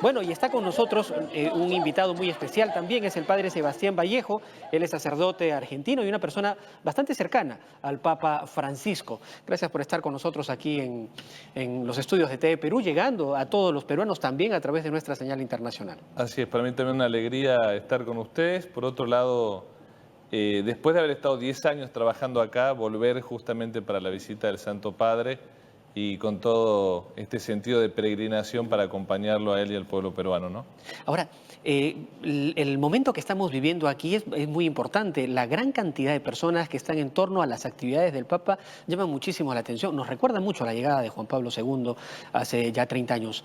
Bueno, y está con nosotros un invitado muy especial también, es el padre Sebastián Vallejo. Él es sacerdote argentino y una persona bastante cercana al Papa Francisco. Gracias por estar con nosotros aquí en los estudios de TV Perú, llegando a todos los peruanos también a través de nuestra señal internacional. Así es, para mí también una alegría estar con ustedes. Por otro lado, después de haber estado 10 años trabajando acá, volver justamente para la visita del Santo Padre y con todo este sentido de peregrinación para acompañarlo a él y al pueblo peruano, ¿no? Ahora, el momento que estamos viviendo aquí es muy importante. La gran cantidad de personas que están en torno a las actividades del Papa llama muchísimo la atención. Nos recuerda mucho a la llegada de Juan Pablo II hace ya 30 años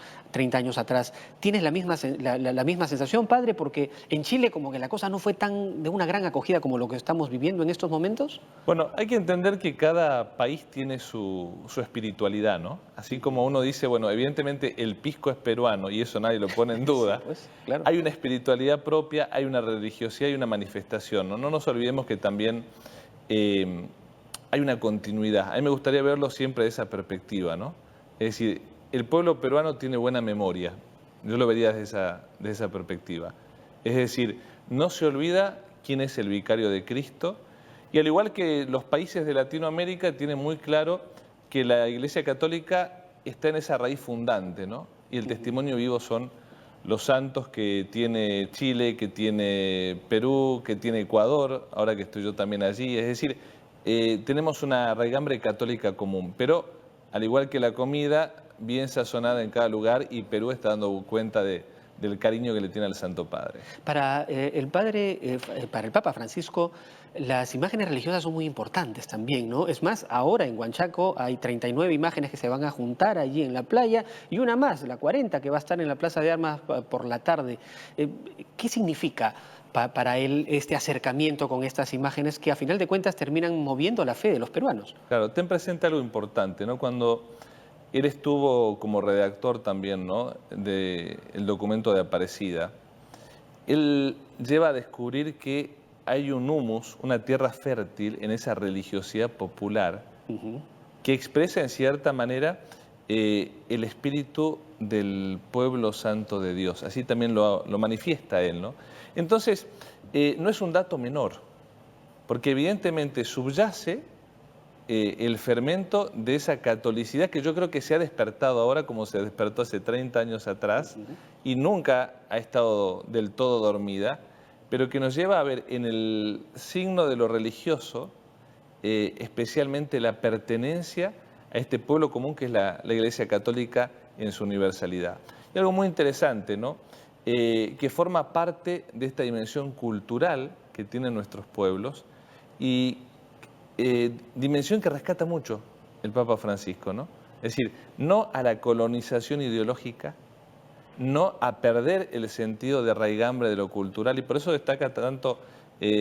atrás. ¿Tienes la misma sensación, padre? Porque en Chile como que la cosa no fue tan de una gran acogida como lo que estamos viviendo en estos momentos. Bueno, hay que entender que cada país tiene su espiritualidad, ¿no? Así como uno dice, bueno, evidentemente el pisco es peruano y eso nadie lo pone en Sí, duda, pues, claro. hay una espiritualidad propia, hay una religiosidad y una manifestación, ¿no? No nos olvidemos que también hay una continuidad. A mí me gustaría verlo siempre de esa perspectiva, ¿no? Es decir, el pueblo peruano tiene buena memoria, yo lo vería desde esa perspectiva. Es decir, no se olvida quién es el vicario de Cristo. Y al igual que los países de Latinoamérica, tienen muy claro que la Iglesia Católica está en esa raíz fundante, ¿no? Y el testimonio vivo son los santos que tiene Chile, que tiene Perú, que tiene Ecuador, ahora que estoy yo también allí. Es decir, tenemos una raigambre católica común, pero al igual que la comida, bien sazonada en cada lugar, y Perú está dando cuenta del cariño que le tiene al Santo Padre. Para para el Papa Francisco, las imágenes religiosas son muy importantes también, ¿no? Es más, ahora en Huanchaco hay 39 imágenes que se van a juntar allí en la playa y una más, la 40, que va a estar en la Plaza de Armas por la tarde. Eh, ¿Qué significa para él este acercamiento con estas imágenes que a final de cuentas terminan moviendo la fe de los peruanos? Claro, ten presente algo importante, ¿no? Cuando él estuvo como redactor también, ¿no? del documento de Aparecida, él lleva a descubrir que hay un humus, una tierra fértil en esa religiosidad popular Ujú. que expresa en cierta manera el espíritu del pueblo santo de Dios. Así también lo manifiesta él, ¿no? Entonces, no es un dato menor, porque evidentemente subyace el fermento de esa catolicidad que yo creo que se ha despertado ahora como se despertó hace 30 años atrás y nunca ha estado del todo dormida, pero que nos lleva a ver en el signo de lo religioso, especialmente la pertenencia a este pueblo común que es la Iglesia Católica en su universalidad. Y algo muy interesante, ¿no? Que forma parte de esta dimensión cultural que tienen nuestros pueblos y dimensión que rescata mucho el Papa Francisco, ¿no? Es decir, no a la colonización ideológica, no a perder el sentido de raigambre de lo cultural, y por eso destaca tanto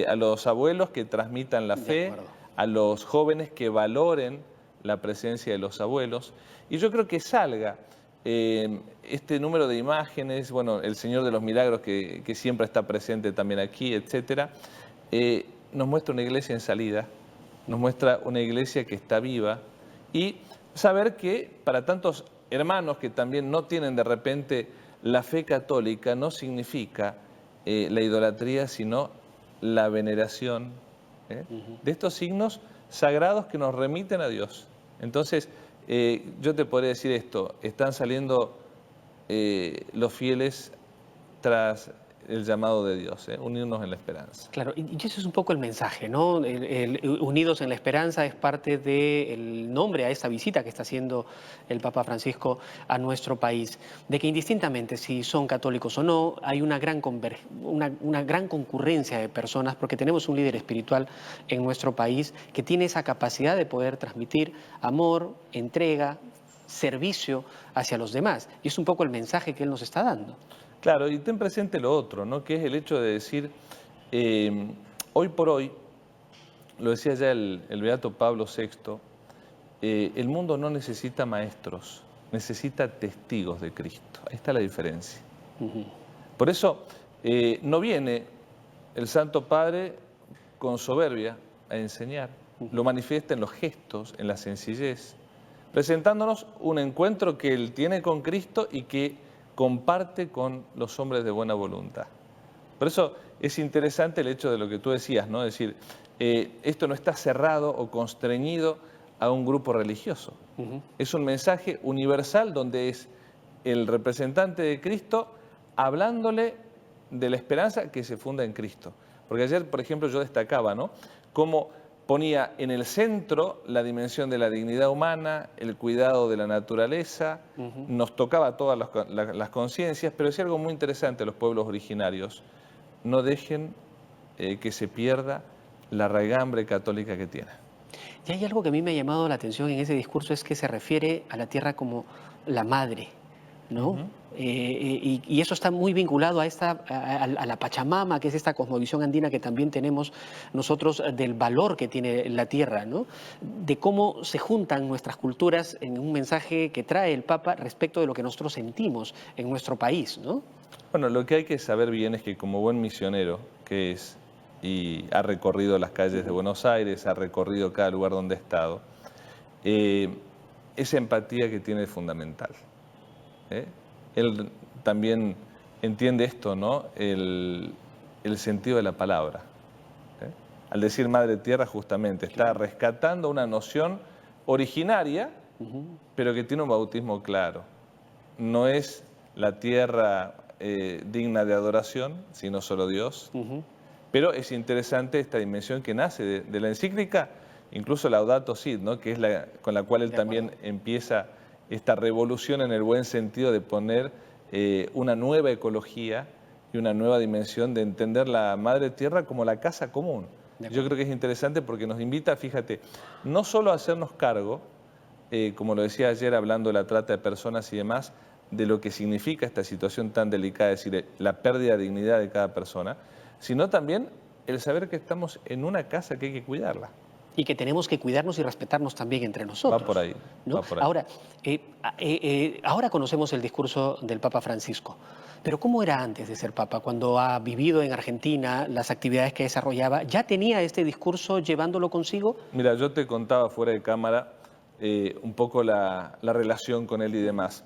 a los abuelos que transmitan la De fe, acuerdo. a los jóvenes que valoren la presencia de los abuelos, y yo creo que salga este número de imágenes, bueno, el Señor de los Milagros que siempre está presente también aquí, etcétera, nos muestra una iglesia en salida, nos muestra una iglesia que está viva y saber que para tantos hermanos que también no tienen de repente la fe católica, no significa la idolatría, sino la veneración de estos signos sagrados que nos remiten a Dios. Entonces, yo te podría decir esto, están saliendo los fieles tras el llamado de Dios, unirnos en la esperanza. Claro, y eso es un poco el mensaje, ¿no? Unidos en la Esperanza es parte del nombre a esta visita que está haciendo el Papa Francisco a nuestro país, de que indistintamente si son católicos o no, hay una gran concurrencia de personas, porque tenemos un líder espiritual en nuestro país que tiene esa capacidad de poder transmitir amor, entrega, servicio hacia los demás. Y es un poco el mensaje que él nos está dando. Claro, y ten presente lo otro, ¿no? Que es el hecho de decir, hoy por hoy, lo decía ya el beato Pablo VI, el mundo no necesita maestros, necesita testigos de Cristo. Ahí está la diferencia. Ujú. Por eso no viene el Santo Padre con soberbia a enseñar, lo manifiesta en los gestos, en la sencillez, presentándonos un encuentro que él tiene con Cristo y que comparte con los hombres de buena voluntad. Por eso es interesante el hecho de lo que tú decías, ¿no? Es decir, esto no está cerrado o constreñido a un grupo religioso. Es un mensaje universal donde es el representante de Cristo hablándole de la esperanza que se funda en Cristo. Porque ayer, por ejemplo, yo destacaba, ¿no?, cómo ponía en el centro la dimensión de la dignidad humana, el cuidado de la naturaleza, nos tocaba todas las conciencias, pero decía algo muy interesante a los pueblos originarios: no dejen que se pierda la raigambre católica que tiene. Y hay algo que a mí me ha llamado la atención en ese discurso, es que se refiere a la tierra como la madre, ¿no? Y eso está muy vinculado a, a la Pachamama, que es esta cosmovisión andina que también tenemos nosotros, del valor que tiene la tierra, ¿no? De cómo se juntan nuestras culturas en un mensaje que trae el Papa respecto de lo que nosotros sentimos en nuestro país, ¿no? Bueno, lo que hay que saber bien es que como buen misionero que es, y ha recorrido las calles de Buenos Aires, ha recorrido cada lugar donde ha estado, esa empatía que tiene es fundamental. Él también entiende esto, ¿no?, el sentido de la palabra. Al decir Madre Tierra, justamente está rescatando una noción originaria, pero que tiene un bautismo claro. No es la tierra digna de adoración, sino solo Dios. Pero es interesante esta dimensión que nace de la encíclica, incluso Laudato Si, ¿no?, que es con la cual él también empieza esta revolución en el buen sentido de poner una nueva ecología y una nueva dimensión de entender la Madre Tierra como la casa común. Yo creo que es interesante porque nos invita, fíjate, no solo a hacernos cargo, como lo decía ayer hablando de la trata de personas y demás, de lo que significa esta situación tan delicada, es decir, la pérdida de dignidad de cada persona, sino también el saber que estamos en una casa que hay que cuidarla. Y que tenemos que cuidarnos y respetarnos también entre nosotros. Va por ahí, ¿no? va por ahí. Ahora, ahora conocemos el discurso del Papa Francisco, pero ¿cómo era antes de ser Papa? Cuando ha vivido en Argentina, las actividades que desarrollaba, ¿ya tenía este discurso llevándolo consigo? Mira, yo te contaba fuera de cámara un poco la relación con él y demás.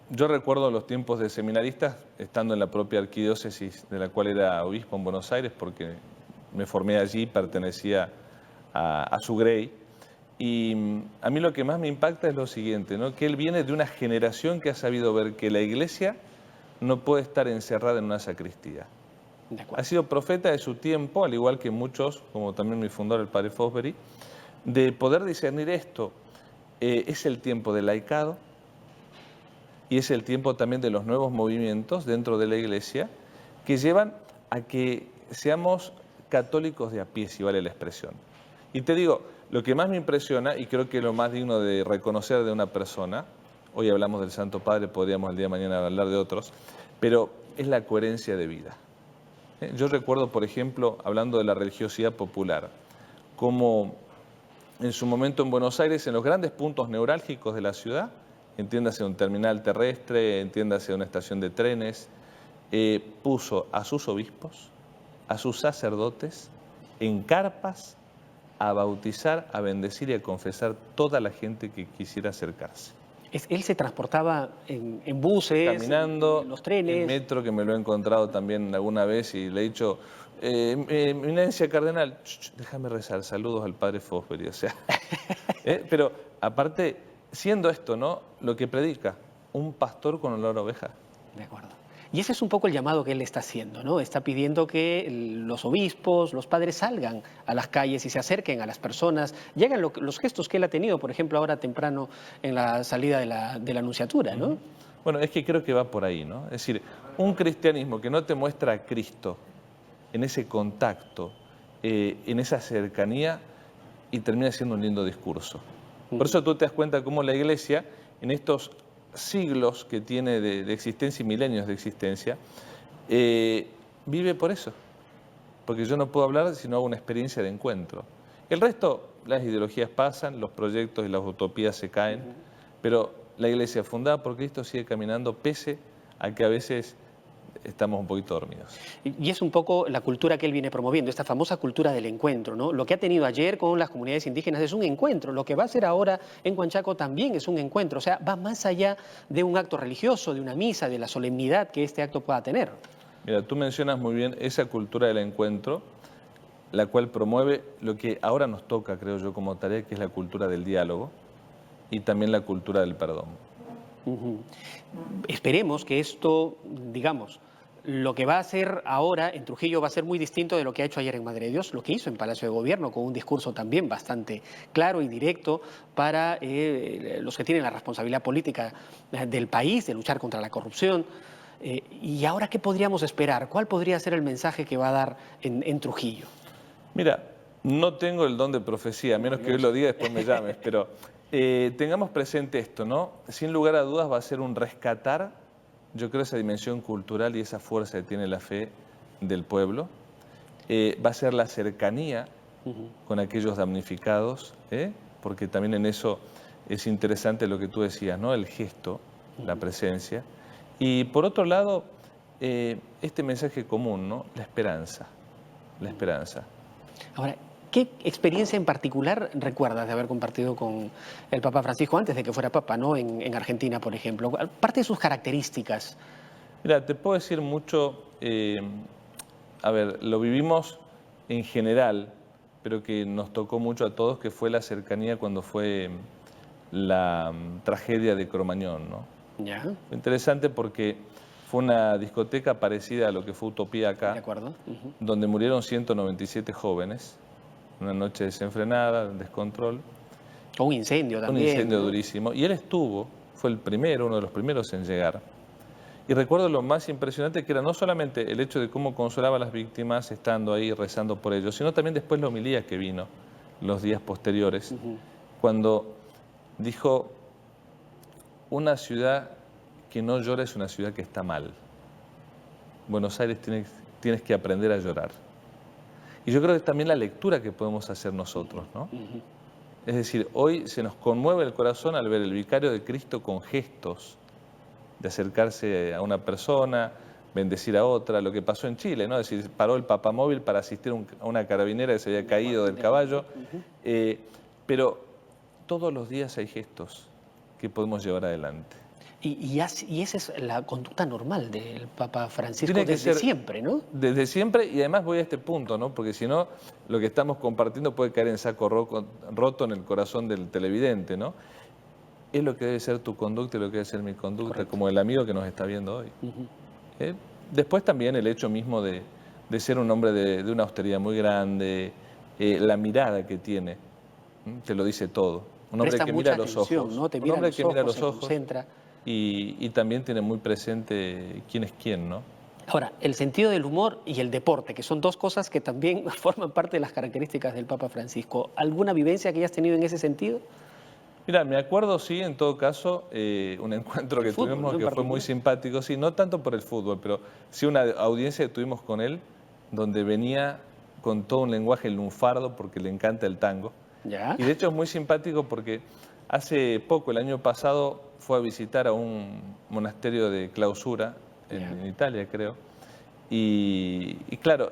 Yo recuerdo los tiempos de seminaristas, estando en la propia arquidiócesis de la cual era obispo en Buenos Aires, porque me formé allí, pertenecía a su grey. Y a mí lo que más me impacta es lo siguiente, ¿no?, que él viene de una generación que ha sabido ver que la iglesia no puede estar encerrada en una sacristía. Ha sido profeta de su tiempo, al igual que muchos, como también mi fundador, el padre Fosbury, de poder discernir esto. Es el tiempo del laicado y es el tiempo también de los nuevos movimientos dentro de la iglesia que llevan a que seamos católicos de a pie, si vale la expresión. Y te digo, lo que más me impresiona, y creo que lo más digno de reconocer de una persona, hoy hablamos del Santo Padre, podríamos el día de mañana hablar de otros, pero es la coherencia de vida. Yo recuerdo, por ejemplo, hablando de la religiosidad popular, como en su momento en Buenos Aires, en los grandes puntos neurálgicos de la ciudad, entiéndase un terminal terrestre, entiéndase una estación de trenes, puso a sus obispos, a sus sacerdotes, en carpas, a bautizar, a bendecir y a confesar toda la gente que quisiera acercarse. Él se transportaba en buses, caminando, en los trenes. En metro, que me lo he encontrado también alguna vez y le he dicho, Eminencia Cardenal, déjame rezar, saludos al padre Fosbury, o sea. Pero aparte, siendo esto, ¿no?, lo que predica, un pastor con olor a oveja. De acuerdo. Y ese es un poco el llamado que él está haciendo, ¿no? Está pidiendo que los obispos, los padres salgan a las calles y se acerquen a las personas. Llegan los gestos que él ha tenido, por ejemplo, ahora temprano en la salida de la Anunciatura, ¿no? Bueno, es que creo que va por ahí, ¿no? Es decir, un cristianismo que no te muestra a Cristo en ese contacto, en esa cercanía, y termina siendo un lindo discurso. Por eso tú te das cuenta cómo la Iglesia, en estos siglos que tiene de existencia y milenios de existencia, vive por eso. Porque yo no puedo hablar si no hago una experiencia de encuentro. El resto, las ideologías pasan, los proyectos y las utopías se caen, pero la Iglesia fundada por Cristo sigue caminando pese a que a veces estamos un poquito dormidos. Y es un poco la cultura que él viene promoviendo, esta famosa cultura del encuentro, ¿no? Lo que ha tenido ayer con las comunidades indígenas es un encuentro, lo que va a hacer ahora en Huanchaco también es un encuentro, o sea, va más allá de un acto religioso, de una misa, de la solemnidad que este acto pueda tener. Mira, tú mencionas muy bien esa cultura del encuentro, la cual promueve lo que ahora nos toca, creo yo, como tarea, que es la cultura del diálogo y también la cultura del perdón. Ujú. Esperemos que esto, digamos, lo que va a hacer ahora en Trujillo va a ser muy distinto de lo que ha hecho ayer en Madre de Dios, lo que hizo en Palacio de Gobierno, con un discurso también bastante claro y directo para los que tienen la responsabilidad política del país, de luchar contra la corrupción. ¿Y ahora qué podríamos esperar? ¿Cuál podría ser el mensaje que va a dar en Trujillo? Mira, no tengo el don de profecía, a menos que hoy lo diga y después me llames, pero tengamos presente esto, ¿no? Sin lugar a dudas va a ser un rescatar, yo creo, esa dimensión cultural y esa fuerza que tiene la fe del pueblo. Va a ser la cercanía con aquellos damnificados, porque también en eso es interesante lo que tú decías, ¿no? El gesto, la presencia. Y por otro lado, este mensaje común, ¿no? La esperanza, la esperanza. Ahora, ¿qué experiencia en particular recuerdas de haber compartido con el Papa Francisco antes de que fuera Papa, ¿no? En Argentina, por ejemplo? Parte de sus características. Mira, te puedo decir mucho, a ver, lo vivimos en general, pero que nos tocó mucho a todos, que fue la cercanía cuando fue la tragedia de Cromañón, ¿no? Ya, Fue interesante porque fue una discoteca parecida a lo que fue Utopía de acá, acuerdo. donde murieron 197 jóvenes, una noche desenfrenada, descontrol, O un incendio un también, incendio ¿no? durísimo, y él estuvo, fue el primero, uno de los primeros en llegar. Y recuerdo lo más impresionante que era no solamente el hecho de cómo consolaba a las víctimas estando ahí rezando por ellos, sino también después la homilía que vino los días posteriores, cuando dijo, una ciudad que no llora es una ciudad que está mal. Buenos Aires tienes que aprender a llorar. Y yo creo que también la lectura que podemos hacer nosotros, ¿no? Es decir, hoy se nos conmueve el corazón al ver el vicario de Cristo con gestos de acercarse a una persona, bendecir a otra, lo que pasó en Chile, ¿no? Es decir, paró el papamóvil para asistir a una carabinera que se había caído del caballo, pero todos los días hay gestos que podemos llevar adelante. Y esa es la conducta normal del Papa Francisco Tiene que desde ser siempre, ¿no? desde siempre, y además voy a este punto, ¿no? Porque si no, lo que estamos compartiendo puede caer en saco roto en el corazón del televidente, ¿no? Es lo que debe ser tu conducta y lo que debe ser mi conducta, Correcto. como el amigo que nos está viendo hoy. Después también el hecho mismo de ser un hombre de una austeridad muy grande, la mirada que tiene, te lo dice todo. Un hombre Presta que mucha mira a los atención, ojos, ¿no? Te un mira a hombre los que mira a ojos, los se ojos concentra. y también tiene muy presente quién es quién, ¿no? Ahora, el sentido del humor y el deporte, que son dos cosas que también forman parte de las características del Papa Francisco. ¿Alguna vivencia que hayas tenido en ese sentido? Mira, me acuerdo, sí, en todo caso, un encuentro El que fútbol, tuvimos ¿no? En que fue muy particular. simpático, sí, no tanto por el fútbol, pero sí una audiencia que tuvimos con él, donde venía con todo un lenguaje lunfardo, porque le encanta el tango. ¿Ya? Y de hecho es muy simpático porque hace poco, el año pasado, fue a visitar a un monasterio de clausura en Italia, creo. Y claro,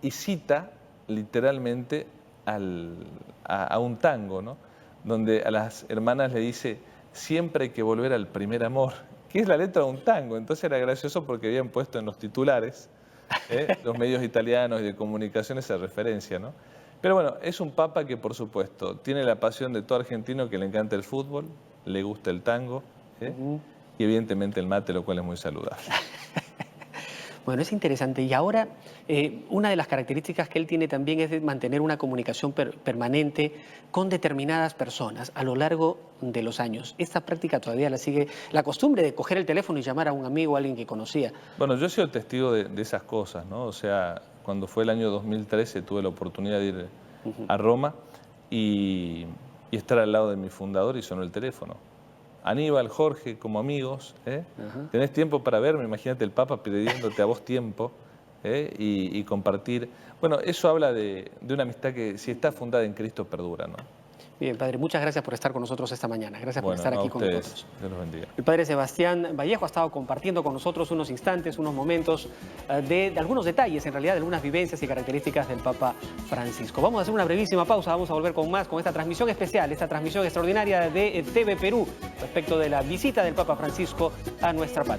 y cita literalmente a un tango, ¿no? Donde a las hermanas le dice, siempre hay que volver al primer amor, que es la letra de un tango. Entonces era gracioso porque habían puesto en los titulares, los medios italianos y de comunicación, esa referencia, ¿no? Pero bueno, es un papa que, por supuesto, tiene la pasión de todo argentino que le encanta el fútbol, le gusta el tango, y evidentemente el mate, lo cual es muy saludable. Bueno, es interesante. Y ahora, una de las características que él tiene también es de mantener una comunicación permanente con determinadas personas a lo largo de los años. Esta práctica todavía la sigue, la costumbre de coger el teléfono y llamar a un amigo, a alguien que conocía. Bueno, yo he sido testigo de esas cosas, ¿no? O sea, cuando fue el año 2013 tuve la oportunidad de ir a Roma y estar al lado de mi fundador y sonó el teléfono. Aníbal, Jorge, como amigos, ¿tenés tiempo para verme? Imagínate el Papa pidiéndote a vos tiempo y compartir. Bueno, eso habla de una amistad que si está fundada en Cristo perdura, ¿no? Bien, padre, muchas gracias por estar con nosotros esta mañana. Gracias por Bueno, estar a aquí con ustedes. nosotros. Dios los bendiga. El padre Sebastián Vallejo ha estado compartiendo con nosotros unos instantes, unos momentos de algunos detalles, en realidad, de algunas vivencias y características del Papa Francisco. Vamos a hacer una brevísima pausa, vamos a volver con más, con esta transmisión especial, esta transmisión extraordinaria de TV Perú respecto de la visita del Papa Francisco a nuestra patria.